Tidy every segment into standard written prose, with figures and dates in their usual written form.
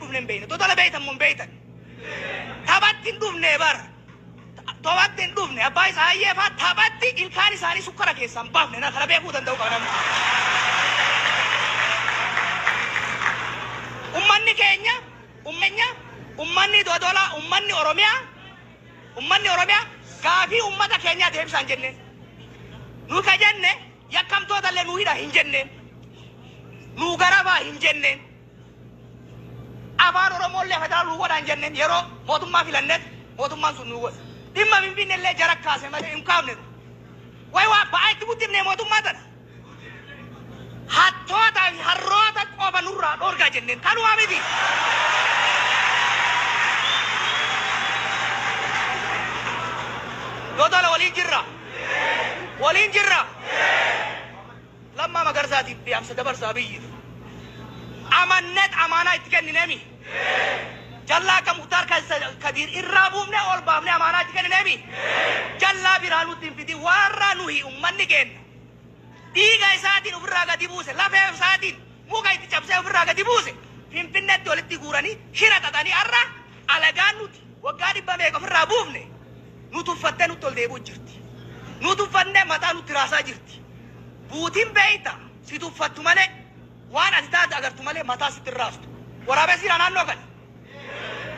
دفن بينه تطلع بيتا من بيتا تبت دفن بر تبت دفن أبايس هاي فات تبت إلكاني ساني سكرة كيسام بافن أنا خلا بيكو تندو كلام أمني كينيا أمني دولا أمني أوروميا كافي أمتا كينيا دهم سانجنة نو كجنة يكمل تو دلنا نوهيدا هنجنة نو غرابا هنجنة أبار أورومو اللي هذا لوغو هنجنة يرو موتوم ما في لندن موتوم ما سنوغو ديما من بين اللي جرك كاسة ما إمكان نرو واي باي تبودي من موتوم ما تنا هاتوتا هروتا قوبا نورا دورجا جنة كانوا عمدي دولا ولين جرة لما ما قرزاتي بيام سدبر سابير أمانات أمانة يتكلم نمي جلا كمختار كدير إرابومنا أول بامنا أمانة يتكلم نمي جلا بيرانو تنفيدي وارانوهي أمني كن ديجا ساتين وفراغا ديبوسه لا فهم ساتين مو كاي تجابسه وفراغا ديبوسه فين فين دولت تيغوراني هنا تاني أرا على جانوتي وقاري بامي كفر رابومنا نوتو فتنو تول ديبو جرتي نوتو فتنة متا نوتو راسا جرتي بوتين بيتا سيتو فتو مالي وانا ستاد اگر تو مالي متا ستر راستو ورابسي رانان نوغل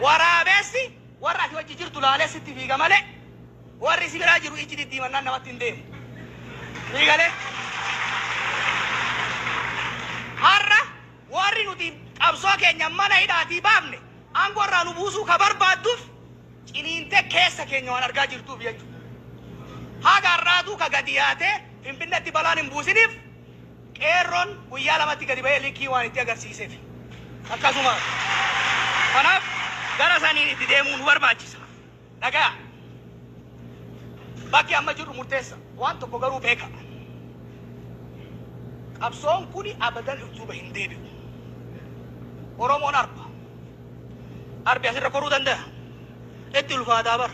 ورابسي وراتي وجي جرتو لالي ستي فيغا مالي ورسي براجرو إيجي دي ديمان نواتين ديم فيغا لي هارا وري نوتي أبسوكي نيامانا إداتي بامني أنغور رانو بوسو خبر بادوف إنينتي كيسا كينيوان أرقا جرتو بيجو هاگا راتو كغدياتي فين بنتي بلان بوسينيف كيرون ويالا ماتي كدي باي ليكي وان تي اگر سيسيف اكاسوما انا غراساني دي ديمون ورباچيسا نگا باقي اما جرو مرتسا وان تو بغرو بيكا ابسون كوني ابدا اكتوبه هنديبي اورومون اربا اسر كورو دنده اتلو فادابر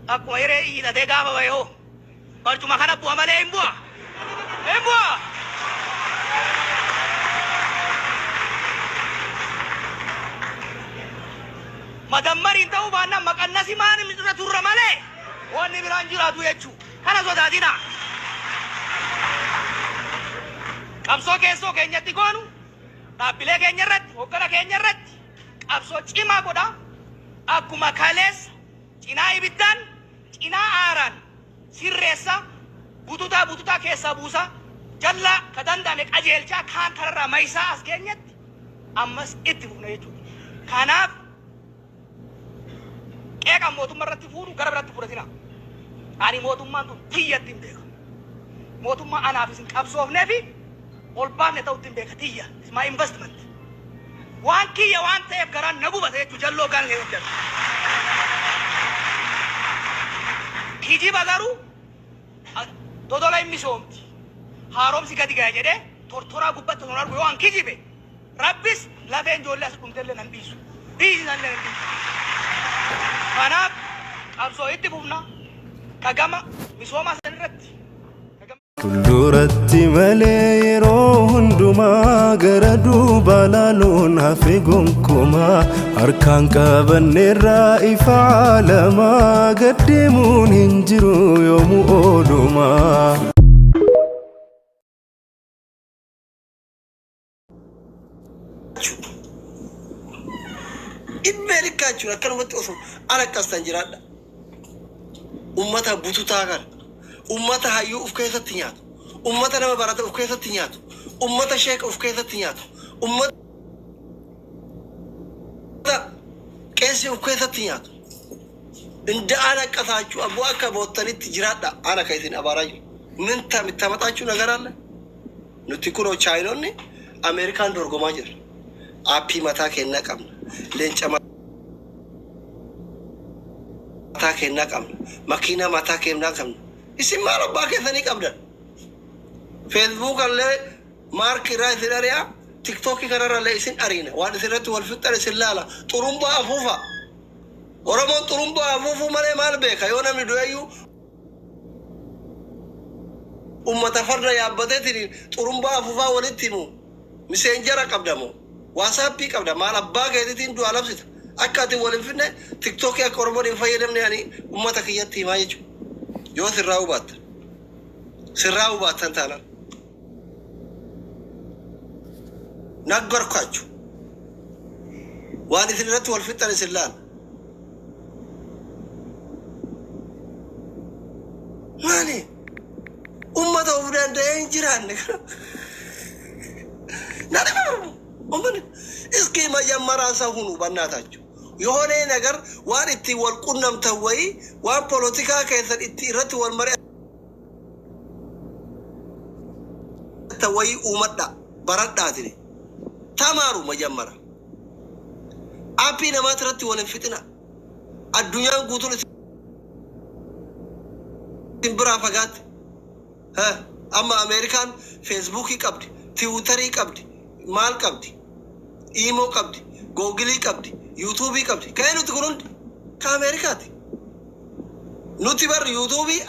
اكو يري اذا دغا بايو برجuma kana buah male embua madammarin ta'u baanna maqannasi maani midura turra male wonni biraan jiraatu jechu kana sodaadina qabsoo keessoo keenyatti goonu dhaabbilee keenya irratti hoggana keenya irratti qabsoo cimaa godha akkuma kaleessa cinaa ibiddaan cinaa aaraan sirreessa bututaa keessaa buusa jalla ka danda'ame qajeelchaa kaan kararraa mayisaa as keenyatti ammas itti fufna jechuudha. Kanaaf qeeqaan mootummaa irratti fuudhu gara biraatti fudhatina. Ani mootummaan tun tiyyatti hin beeka. Mootummaa anaaf isin qabsoofnee fi ol baafne ta'utti hin beeka tiyya. It's my investment. Waan kiyya waan ta'eef garaan na gubata jechuudha jalloo gaan kee hojjetu. Kijiba garuu dodola hin misoomti. Haaromsi gadi gaya jedhee tortoraa gubbatti tolaan yoo an kijibe rabbis lafeen ijoollee as dhumtellee nan dhiisu. Dhiisanillee nan dhiisu. Kanaaf qabsoo itti fufna kagama misoomaa san irratti. Duratti malee yeroo hundumaa gara duuba laaluun hafe gonkumaa harkaan qabanneerraa ifa caalamaa gaddeemuun hin jiru yoomuu oolumaa. Amerikaa jechuun akkanumatti osoo ana akkasitan jiraadha. Uummata bututaa kana. Ummata hayyuu uf keessatti nyaatu. Ummata nama barata uf keessatti nyaatu. Ummata sheeka uf keessatti nyaatu. Ummata qeessi uf keessatti nyaatu. Inda ana qasaachuu abboo akka boottanitti jiraadha. Ana ka isin abaaraa jiru. Minta mittamaxaachuu nagaraalle. Nuti kunoo chaayinoonni Ameerikaan dorgomaa jira. Aappii mataa kennaa qabna. Leenca mataa kennaa qabna. Makiinaa mataa kennaa qabna. Isin maal abbaa keessanii qabdan? Facebook allee maarkii irraa isin ari'a, TikTokii kanarrallee isin ariina. Waan isirratti wal fixxan isin laala. Xurumbaa afuufa. Oromoon xurumbaa afuufuu malee maal beeka? Yoo namni du'eeyyuu ummata farda yaabbateetiin xurumbaa afuufaa walitti himu. Miseenjara qabdamoo. واتسابي قبل ما أبا قاعدين دو على بسيط أكاد ولا فينا تيك توك يا كوربون يفيدهم يعني أمتك يتي ما يجوا يو سراوبات تنتالا نقبر كاجو واني ثنرت والفتن سلال ماني أمته وفدان دين جيران نادي أمني إسكي ما يمرا سهونو بناتاجو يهوني نجر وان إتي والقنم توي وان بوليتيكا كيسر إتي رت والمرأة توي أمدا برد داتني تمارو ما يمرا أبي نما ترتي ولا فتنة الدنيا قطول تنبرا فقط ها أما أمريكان فيسبوكي كابدي تويتري كابدي مال كابدي إيمو كابدي جوجلي كابدي يوتيوبي كابدي كأنه تقولون كأمريكاتي نوتيبر يوتيوبي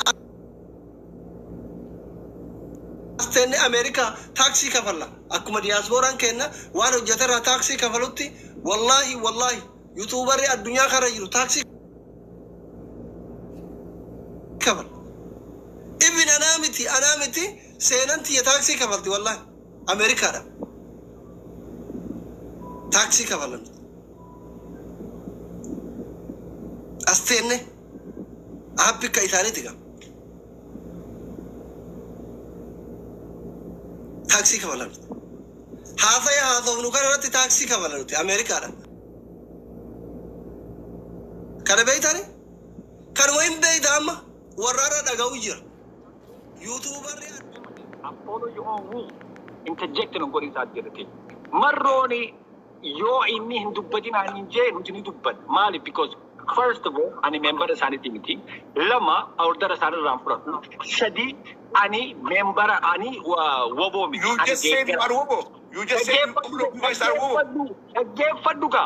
أستنى أمريكا تاكسي كفلا أكمل دياسبوران كنا وانو جترا تاكسي كفلوتي والله يوتيوبر الدنيا خرجوا تاكسي كفل ابن أنامتي سيننتي تاكسي كفلتي والله أمريكا دا. تاكسي كفلن أستنى أحبك كيساني تيجا تاكسي كفلن هذا ونقرر تاكسي كفلن أمريكا دا. كان بيتاني كان وين بيت أما ورارا دعويجر يوتيوبر follow your own rules. Interject on what is that getting. Marroni, yo inni hindubbadin aninje nutini dubbad. Mali because first of all, ani member sanity lama order sana rampura. Shadi ani member ani wobo mi. You just said you are wobo. You just said you are wobo. Again faduka.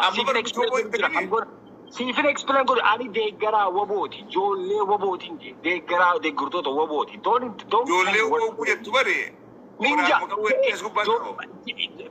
See if you explain good ani deegara woboti jolle woboti deegara de gurto woboti don't jolle wobo yetubare ninja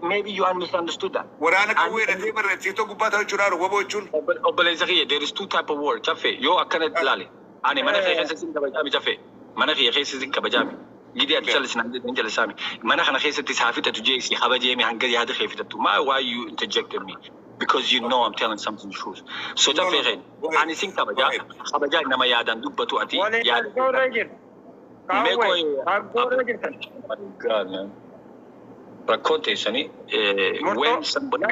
maybe you misunderstood that warana kuwe na timar tito gubata churaro wobo chun obelezakiye there is two type of word chafe yo akana dalali ani mana khaysin kabajami chafe mana khaysin kabajami gidi atsalis nan ninja sami mana khana khaysin tisafita tujesi khabajemi hangari hada khayfita ma why you interjected me because you know I'm telling something true. So that fair. Ani sing kabaja nama yadan dubbatu ati yadan. God man. Rakote sani when somebody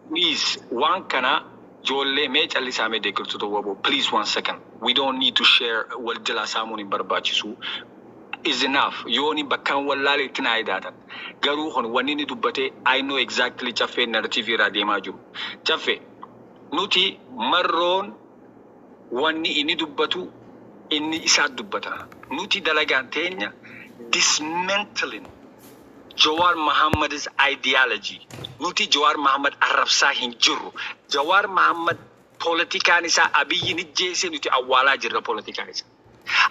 please one kana jolle me chalisame de kurtu to wabo please 1 second we don't need to share wal jala samun barbachisu is enough yoni bakkan wallale tinai data garu hon wani ni dubbate I know exactly chafe narrative radio maju chafe nuti marron wani ini dubbatu inni isa dubbata nuti dalagantenya dismantling Jawar Muhammad's ideology. Nuti Jawar Muhammad Arab Sahin Juru. Jawar Muhammad politikanisa abiyi ni jese nuti awala jirra politikanisa.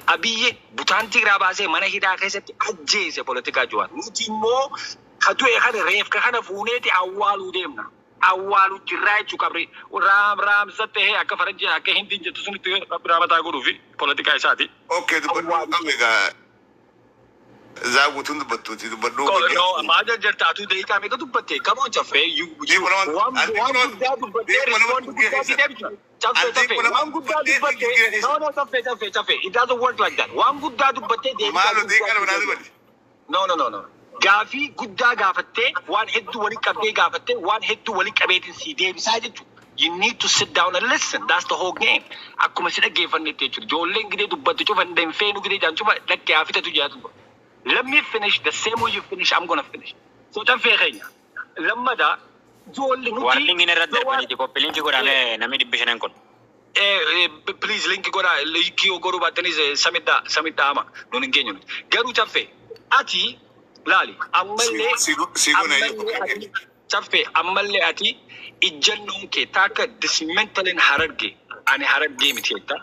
Abiyi butanti grabase mana hida kaisati ajese politika Jawar. Nuti mo hatu ekhane ref kahana funeti awalu demna. Awalu jirai chukabri. Ram satte hai akka faranje akka hindi je tusuni tu rabata guru fi politika isati. Okay, the Omega. Zawutun the Batuti, the Badu. No, Mother Tatu, they come to Pate. Come on, Jaffe. You one good dad, but there is one good dad. Jaffe. It doesn't work like that. One good dad, but they No. Gafi, good dad, Gafate, one head to Wally Cabe Gafate, one head to Wally Cabe and see. They decided to. You need to sit down and listen. That's the whole game. Akumasina gave a teacher. Joe Lingre to Batu and then Fenu and Chuba, like Gafita to Yatu. Let me finish the same way you finish. I'm gonna finish. So that's fair. Lamada, warning in a red link go nami division ankon. Please link go go batani samita ama. No ningenyo. Garu chafe. Ati lali. Amalle. Chafe. Amalle ati. Ijannon ke taka dismantling hararge. أنا هرجع متيتا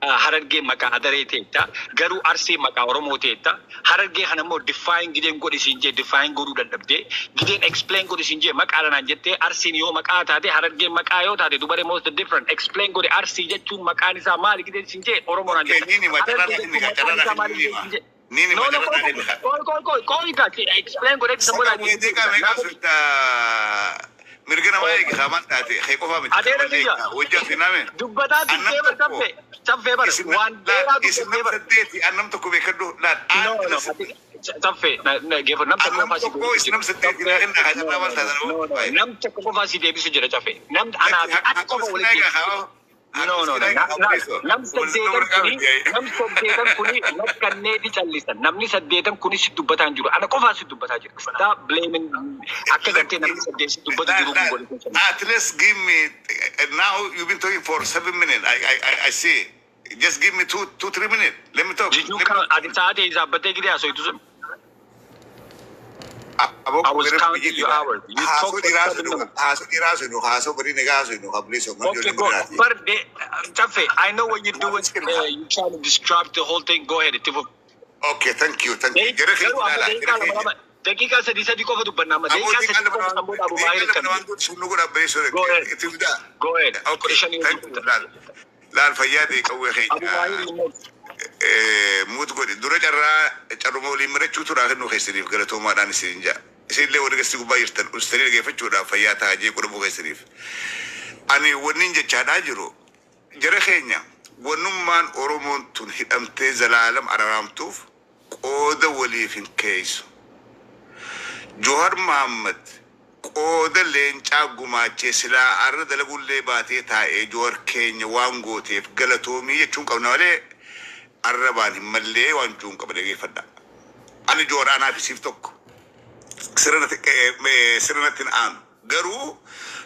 هرجع مكان أدري تيتا غرو أرسي مكان أورمو تيتا هرجع هنمو define جدين كودي سينجي define غرو دندبدي جدين explain كودي سينجي مكان أنا نجتة أرسي نيو مكان تادي هرجع مكان يو تادي دوباره most different explain كودي أرسي جتون مكان إذا مالي جدين سينجي أورمو نجتة نيني ما ترى نيني no ما no koi ka explain ko dito sa mula ni hindi ka may kasulta mirgana mo ay kaman dati kay ko fa mit wajja sinamin dubbata di favor tam favor one day na is favor date annam to ko be kado lat no tafe na give nam ta ko fasi ko is nam sa date na kin ka na wal ta nam ta ko fasi de bisu jira tafe nam ana at ko wala no nam saddeetan kuni makkannee di callisan namni saddeetan kuni si dubbataan jiru ana qofaa si dubbataa jiru stop blaming akka gartee namni saddeet si dubbata jiru at least give me now you've been talking for 7 minutes I see just give me 2-3 minutes let me talk you can adi saate izabate gide aso itu I was counting your hours. You talk for 7 minutes. Okay, go. But Tafe, I know what you're doing. You're trying to disrupt the whole thing. Go ahead. Okay, thank you. Dakika sa disa di ko fa dubban nama. Dakika sa di ko fa sambo Abu Mahir kan. Go ahead. Okay, thank you. La Al-Fayyadi kawwe khay. Abu Mahir موت قولي دورة جرا جرموا لي مرة شو ترى إنه خسريف قالت ما داني سينجا يصير لي ورقة سيكو بايرتن وستري لقي فتشورا فياتا هاجي كله مو خسريف أنا ونينجا تشاداجرو جرا خينيا ونمان أورومون تنهي أمتى زلالم أرامتوف قود ولي فين كيس جوهر محمد قود لين تاعو ما تسلا أرد لقول لي باتي تاعي جوهر كينيا وانغوتي قالتومي يشون كونالي الرباني مللي وانجون قبل فدا أنا جور أنا في سيفتوك سرنة الآن قرو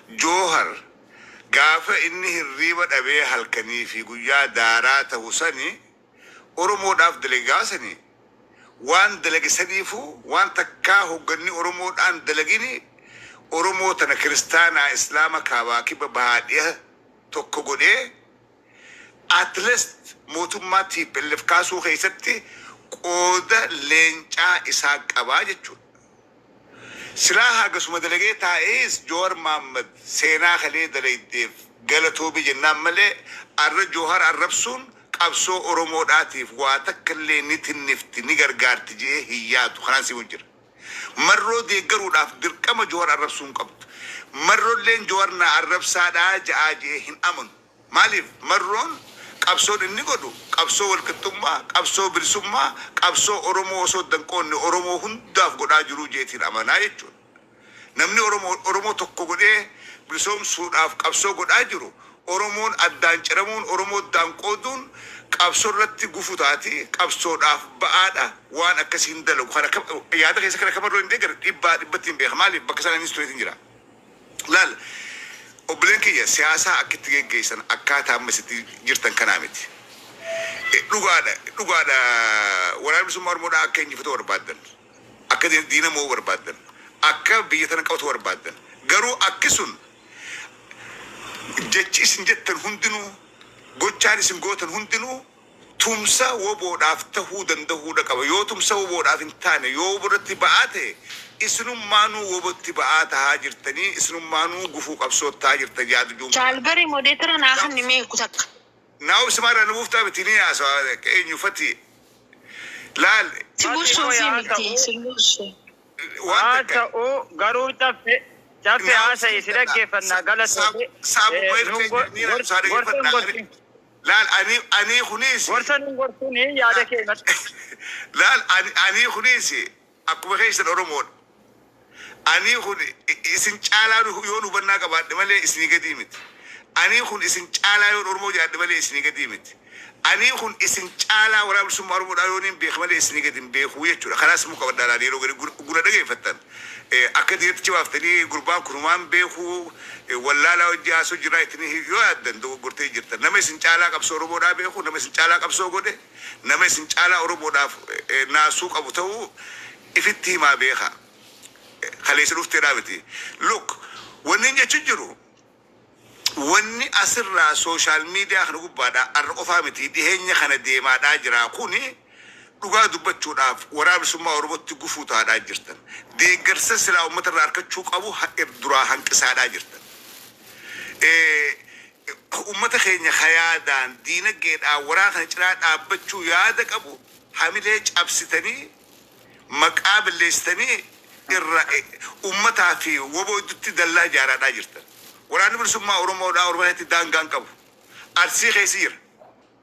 جوهر قاف إنه الريبة أبي هالكني في قيا دارات وسني أرمو داف دلقاسني وان دلق سنيفو وان تكاهو قني أرمو دان دلقيني أرمو تنا كريستانا إسلاما كاواكي ببهادية توكو قولي at least موتوماتي بالفكاسو خيستي قودة لينجا إساق أباجتشو سلاحة قسم دلقيتها إيس جوهر محمد سينا خلي دلقيتيف قالتو بجنام ملي الرد جوهر الربسون قبسو أروموداتيف واتك اللي نتن نفتي نقرقار تجيه هياتو خلانسي وجر مرو دي قرو داف دركما جوهر الربسون قبط مرو لين جوهرنا الربسا دا جاجيهن أمن ماليف مرون قبسون النقدو قبسو والكتوما قبسو برسوما قبسو أورومو وصود دنقون أورومو هنداف قدا جرو جيتين أمانا يجون نمني أورومو تقو قده برسوم سوداف قبسو قدا جرو أورومون أدان چرمون أورومو دانقودون قبسو رتي قفوتاتي قبسو داف بآدا وان أكسين دلو يادا خيسا كنا كمرو اندقر إبتين بيخ مالي بكسانا نستويتين جرا لال وبلنكي سياسة أكتر جيسان أكاتا مسيتي جرتن كنامتي لغادا ولا بسمار مودا أكين يفتو وربادن أكا دينا مو وربادن أكا بيتنا كوت وربادن غرو أكسون جتشيسن جتن هندنو غوچاريسن غوتن هندنو تمسا وبودا فتهو دندهو دكا يو تمسا وبودا فنتاني يو برتي بآته اسنم مانو وبتبعات هاجر تاني اسنم مانو قفوق أبسوط تاجر تجاد جوم شالبري موديتر ناخن نمي كتك ناو سمارا نبوفتا بتنيا سوا كأن يفتي لا سبوشو زيمتي سبوشو هذا أو قارو تفه تفه هذا يصير كيف النقلة ساب وير نيرا ساري كيف لا أني خنيسي ورثني يا ذكي لا أني خنيسي أكو بخيس الأورمون أني خن إسن شالا يونو بنا كبار دمالي إسني قديمت أني خن إسن شالا يونو جاد دمالي إسني قديمت أني خن إسن شالا ولا برسوم أورمون أيونين بيخمالي إسني قديم بيخويه شو خلاص مكبر دلالي لو غير دقيقة فتن أكيد يتشوافتني غربان كرمان بيخو ولا لا وجهه جرايتني يوادن دو غرتي جرت نمي سنچالا قبسو روبودا بيخو نمي سنچالا قبسو غودي نمي سنچالا روبودا ناسوق ابوتو إفتي ما بيخا خلي سلوف ترابتي لوك ونينجا تجرو wanni asirraa sooshaal miidiyaa kana gubbaadhaa arra qofaa miti dhiheenya kana deemaadhaa jira kuni dhugaa dubbachuudhaaf waraabsummaa Oromootti gufuu taadhaa jirtan. Deeggarsa silaa uummata irraa harkachuu qabu duraa hanqisaadhaa jirtan. Uummata keenya hayaadaan diinagdeedhaan waraana kana ciraa dhaabbachuu yaada qabu hamilee cabsitanii maqaa balleessitanii irra uummataa fi woboo iddootti dallaa ijaaraadhaa jirtan. Waraanni bilisummaa Oromoodhaa Oromiyaatti daangaan qabu. Arsii keessa jira.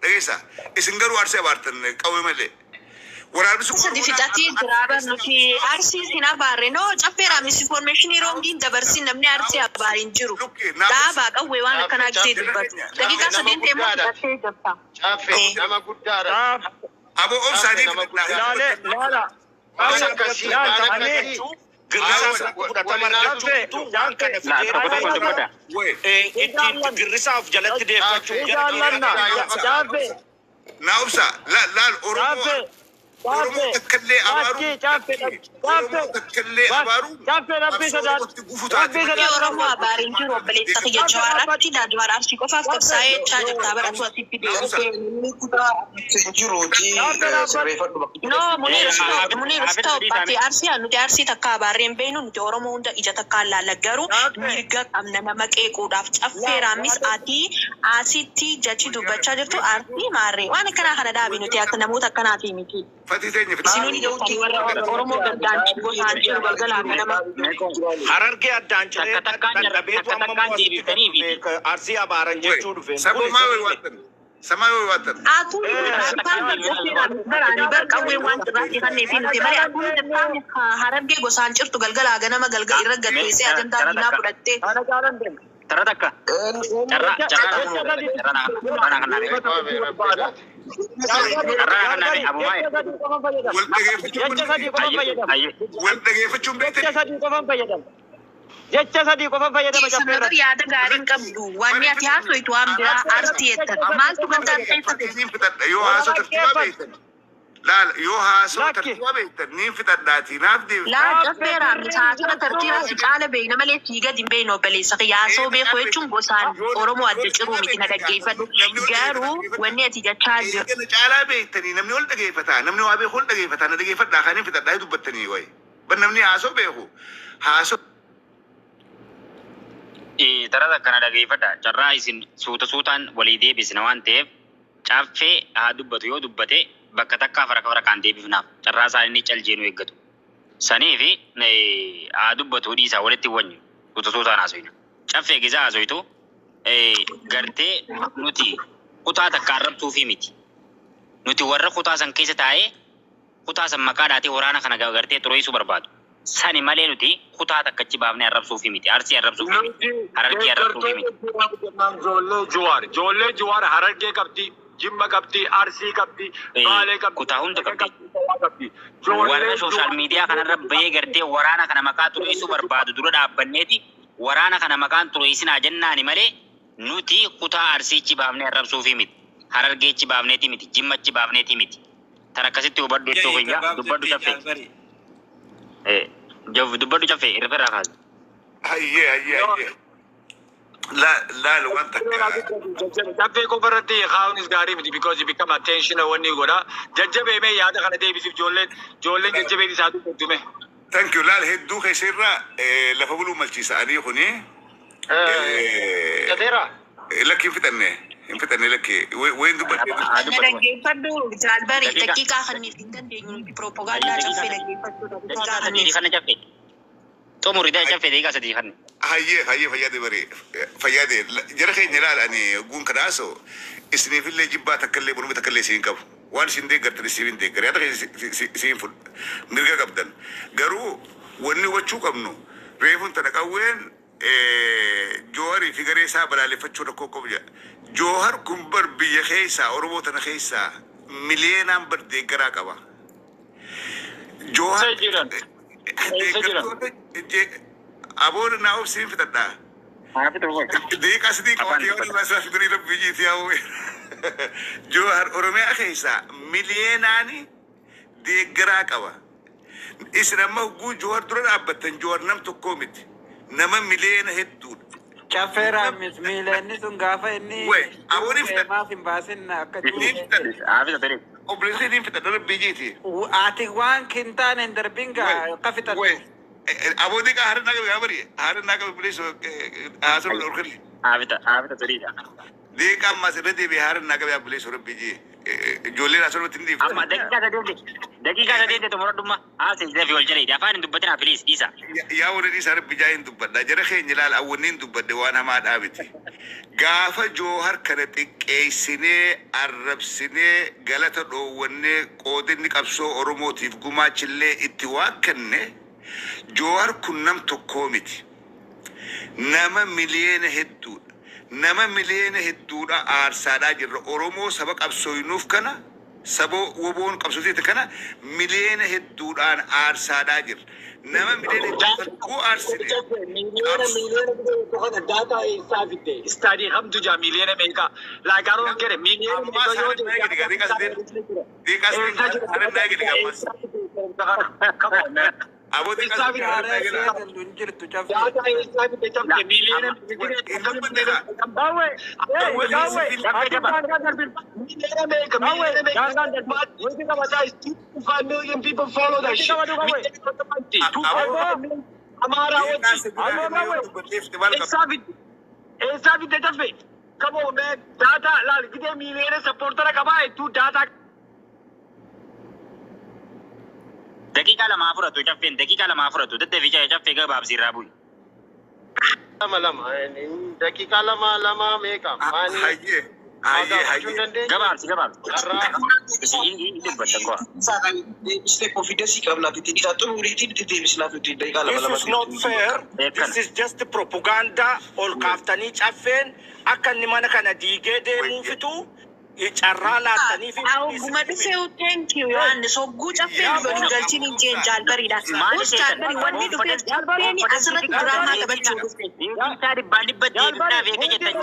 Dhageessaa isin garuu arsii abaartan qawwee malee. Waraanni bilisummaa Certificati driver nuti arsi sina barre no chappera misinformation wrongin dabarsin namni arsi abarin jiru. Daba qawwee waan kana gidee dubbatu. Daqiiqa 8 deemu dattee jabta. Chaffee nama guddaadha. Abo obsaanii Lala. Girrisaaf jalatti deeffachuu naa obsaa laal Oromoo takkallee abaaruu takkallee abaaruu Oromoo abarin jiru obboleessa kiyya jawaarratti daadwaar arsii qofaaf qabsaa'ee chaajabtaa baratu asitti No, Munir stop. Pati arsi nuti arsi takka abarreen beenu nuti Oromoo hunda ija takka laalaggaru mirga qabna nama qeequudhaaf caffeeraamis ati asitti jachi dubbachaa jirtu arsi maarree waan akkana kana dhaabi nuti akka namoota akkanaatii miti. Sinuni yookiin warra Oromoo gandaan gosaan jiru galgalaa nama. Harargee addaan ciree dhabeetu amma arsii abaaran jechuu dhufe. Sama yoo waatan. Atu barqawwee waan irratti kanneen fi nuti malee akkuma danda'ame harargee gosaan cirtu galgalaa ganama galgala irra gatteessee ajandaa diinaa fudhattee. Tara takka. Jecha sadii qofa fayyadama Sanadar yaada gaariin qabdu wanni ati haasoitu waan biraa arsii jettan maaltu gandaan keessatti Yoo haasoo tartiibaa beektan. Laal yoo haasoo tartiibaa beektan niin fixadhaatii naaf deebi. laa caffeeraa misaasota tartiibaa si caala beekna malee sii gadi hin beeknu obboleessa yaasoo beeku jechuun gosaan Oromoo adda ciruu miti na dhaggeeffadhu garuu wanni ati jechaa jirtu. Caalaa beektanii namni ol dhageeffataa namni waa beeku ol dhageeffataa na dhageeffadhaa kan hin fixadhaa dubbattanii wayi. Ban namni haasoo beeku haasoo. Tarada kana dhageeffadha. Carraa isin suutaan walii deebisna waan ta'eef caffee haa dubbatu yoo dubbate bakka takkaa fara kan deebifnaaf carraa isaa inni caljeenu eeggatu. Sanii fi haa dubbatu dhiisaa walitti wanyu suutaan haasofna. Caffee gisaa haasoitu gartee nuti kutaa takka arrabsuu fi miti. Nuti warra kutaa san keessa taa'ee kutaa san maqaadhaatii waraana kana gartee xureessuu barbaadu. Sani malee nuti kutaa takkachi baafnee arrabsuu fi miti. Arsii arrabsuu fi miti. Harargee arrabsuu fi miti. Joollee Juwaar Harargee qabdi, Jimma qabdi, Arsii qabdi, Baalee qabdi. Kutaa hunda qabdi. Warra sooshaal miidiyaa kanarra bahee gartee waraana kana maqaa xureessuu barbaadu dura dhaabbanneeti waraana kana maqaan xureessinaa jennaani malee nuti kutaa Arsiichi baafnee arrabsuu fi miti. Harargeechi baafneeti miti. Jimmachi baafneeti miti. Tan akkasitti hubadhu jechuu fayyaa dubbadhu caffee. Dubbadhu caffee irra kaasa. Hayyee. Laal wanta Caffee qofarratti kaa'uunis gaarii miti because you become attentional wanni godha. Jajjabeemee yaada kana deebisiif ijoolleen jajjabeen isaa dubbatume. Thank you. Laal hedduu keessirraa lafa buluu malchiisa ani kuni. Gadeera. Lakki hin fixanne lakki wayin dubbadhe. Dhaggeeffadhu jaalbari daqiiqaa kanniif hin dandeenyu propagaandaa caffee dhaggeeffadhu. Kana caffee. Xumurii caffee deegaa sadii kanne. Hayyee fayyade bari fayyade jara keenya laal ani guun kadhaaso isiniifillee jibbaa takkallee bunuma takkallee isiin qabu waan isin deeggartan isiin deeggar yaada keessa isiin fudh mirga qabdan garuu wanni hubachuu qabnu reefuun tana qawween Jooharii fi garee isaa balaaleffachuu rakkoo qabu jedha Joohar kun bar biyya keessaa Oromoo tana keessaa miliyeenaan bar deeggaraa qaba Joohar Aboon naa obsiin fixadhaa. Deeqaa sidii qabatee waan irraa isaa fidurii rabbii jiitii haawwe. Joohar Oromiyaa keessaa miliyeenaani deeggaraa qaba. Isin amma hogguu Joohar dura dhaabbattan Joohar nam tokkoo miti. Nama miliyeena hedduudha. Caffeera miilenni sun gaafa inni maaf hin baasin akka Abita tere. Obboleessi ni fita dara bijiiti. ati waan kintaan hin darbin gaa akka fixattu. Aboonni ka harin naga gabari harin naga obboleessi haasuru dhorkali. Abita tere. Deeqa amma sirriitti bi harin naga obboleessi hora biji. Ijoolleen asirratti ni Amma daqiiqaa sadeete xumuradhumma haasa'e fi wal jala afaan hin dubbatin please dhiisa. Yaa warri dhiisaa bijaa hin dubbadha. Jara keenya ilaala awwanni hin dubbadde waan hamaa dhaabiti. Gaafa Joohar kana xiqqeessinee arrabsinee galata dhoowwannee qoodinni qabsoo Oromootiif gumaachillee itti waakkanne Joohar kun nam tokkoo miti. Nama miliyoona hedduudha. Nama miliyoona hedduudha aarsaadhaa jirra. Oromoo saba qabsooyinuuf kana saba woboon qabsootiif kana miliyoona hedduudhaan aarsaadhaa jirra. Nama miliyoona hedduu aarsine. Data isaafite. Study hamtu jaa miliyoona meeqa. Laagaroon kere miliyoona million people follow that shit. Come on, man. Data, like, million supporter, two data. Daqiiqaa lama afuratu caffeen daqiiqaa lama afuratu daddaficha caffee gabaabsii irraa bu'i. Daqiiqaa lama meeqa? Gabaabsi. Dubbata koo. This is not fair. This is just propaganda. Ol kaaftanii caffeen akka inni mana kana diigee deemuu fitu. Icarraa laattanii fi thank you Yohannis hogguu caffeen waliin galchiin hin jeen jaalbariidha. Jaalbari wanni dhufeef jaalbariin asirratti diraamaa taphachuu dhufe.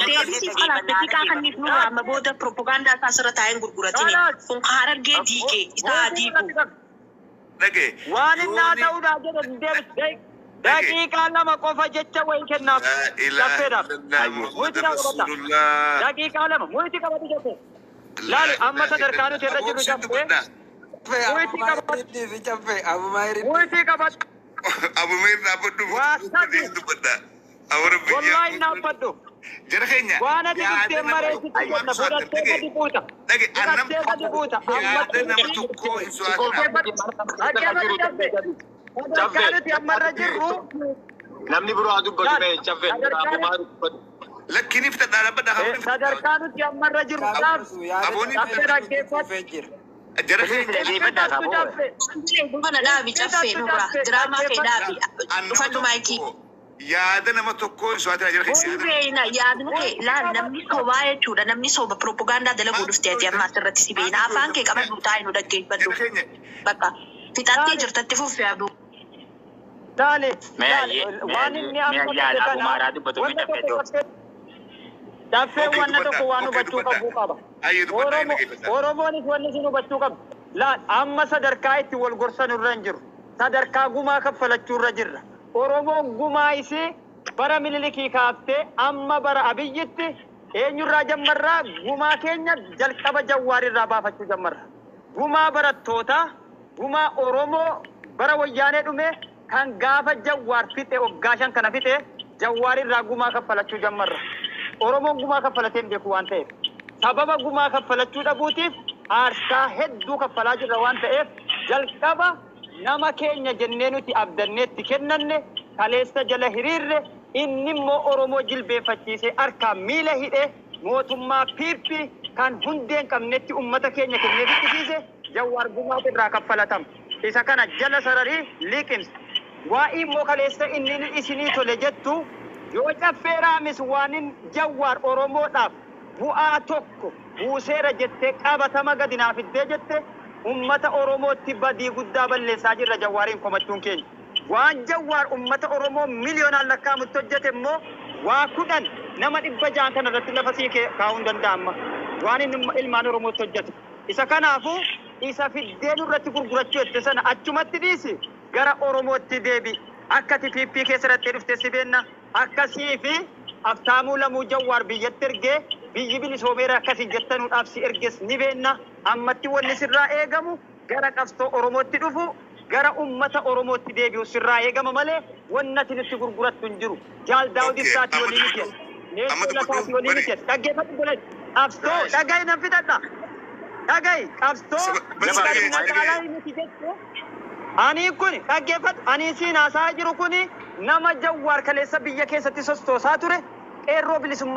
Deebisii qalaaf daqiiqaa kanniif nurraa amma booda propagaandaa isaa asirra taa'een gurguratini. Kun harargee diigee isaa diigu. Waan innaa ta'uudhaa jedhan deebisee daqiiqaa lama qofa jecha wayii kennaaf. Caffeedhaaf. Muitii qabata. Daqiiqaa lama muitii qabatu jettee. Laali amma sadarkaan nuti irra jirru caffee. Muitii qabatu. Muitii qabatu. Abumeer dhaabbadhu. Wallahi dhaabbadhu. Jara keenya. Waan ati dhuftee mareessitti kenna fudhattee gadi buuta. Fudhattee gadi buuta. Yaada nama tokkoo hin Dhaggeeffatu caffee. Sadarkaan nuti amma irra jirru. Namni biroo haa dubbatu mee caffee. Lakkini fita dhaabbadha. Sadarkaan nuti amma irra jirru caffee dhaggeeffatu. Jara keenya. Kana dhaabi caffee nurraa diraamaa kee dhaabi. Uffannu maayikii. Yaada nama tokkoo hin so'atina jara keenya. Yaadni kee laal namni sobaa jechuudha. Namni soba propagaandaa dalaguu dhuftee ati amma asirratti si beena. Afaan kee qabadhu taa'ee nu dhaggeeffadhu. Bakka fixattee jirtatti fuuffee abduu. Dale, waan inni amma caffee wanna tokko waan hubachuu qabu qaba. Oromoonis wanni isin hubachuu qabu. Laal amma sadarkaa itti wal gorsan irra hin jiru. Sadarkaa gumaa kaffalachuu irra jirra. Oromoon gumaa isii bara Minilikii kaaftee amma bara Abiyyitti eenyurraa jammarraa gumaa keenya jalqaba Jawwaar irraa baafachuu jammarra. Gumaa barattootaa, gumaa Oromoo bara wayyaanee dhume kan gaafa Jawwaar fixe waggaashan kana fixe Jawwaar irraa gumaa kaffalachuu jammarra. Oromoon gumaa kaffalateen beeku waan ta'eef sababa gumaa kaffalachuu dhabuutiif aarsaa hedduu kaffalaa jirra waan ta'eef jalqaba nama keenya jennee nuti abdanneetti kennanne kaleessa jala hiriirre inni immoo Oromoo jilbeeffachiisee harkaan miila hidhee mootummaa piippi kan hundeen qabnetti ummata keenya kennee fittisiise Jawwaar gumaa irraa kaffalatama. Isa kana jala sararii liqimsa. Waa'ee immoo kaleessa inni isinii tole jettu yoo caffeeraamis waanin Jawwaar Oromoodhaaf bu'aa tokko buuseera jettee qabatama gadi naaf fiddee jette ummata Oromootti badii guddaa balleessaa jirra Jawwaariin komachuun keenya. Waan Jawwaar ummata Oromoo miliyoonaan lakkaa'amutti hojjete immoo waa 10 nama 600 kana irratti lafa sii kaa'uun danda'ama. Waan inni ilmaan Oromootti hojjete. Isa kanaafuu isa fiddee nurratti gurgurachuu jette sana achumatti dhiisi gara Oromootti deebi. Akka TPP keessatti dhuftee si beenna akkasii fi Aftaamuu lamuu jawwaar biyyatti ergee biyyi bilisoomeera akkasii jettanuudhaaf si erges ni beenna. Ammatti wanni sirraa eegamu gara qabsoo Oromootti dhufu gara ummata Oromootti deebi'u sirraa eegama malee wannati nutti gurgurattu hin jiru. Jaal Daawud Ibsaati waliin ni jedhu. Neessoo Lafaati waliin ni jedhu. Dhaggeeffatu bulan. Qabsoo dhagahi nan fixadha. Dhagahi qabsoo magaalaa nuti jettu. Ani kun dhaggeeffatu ani siin haasaa jiru kuni nama jawwaar kaleessa biyya keessatti sostoosaa ture qeerroo bilisummaa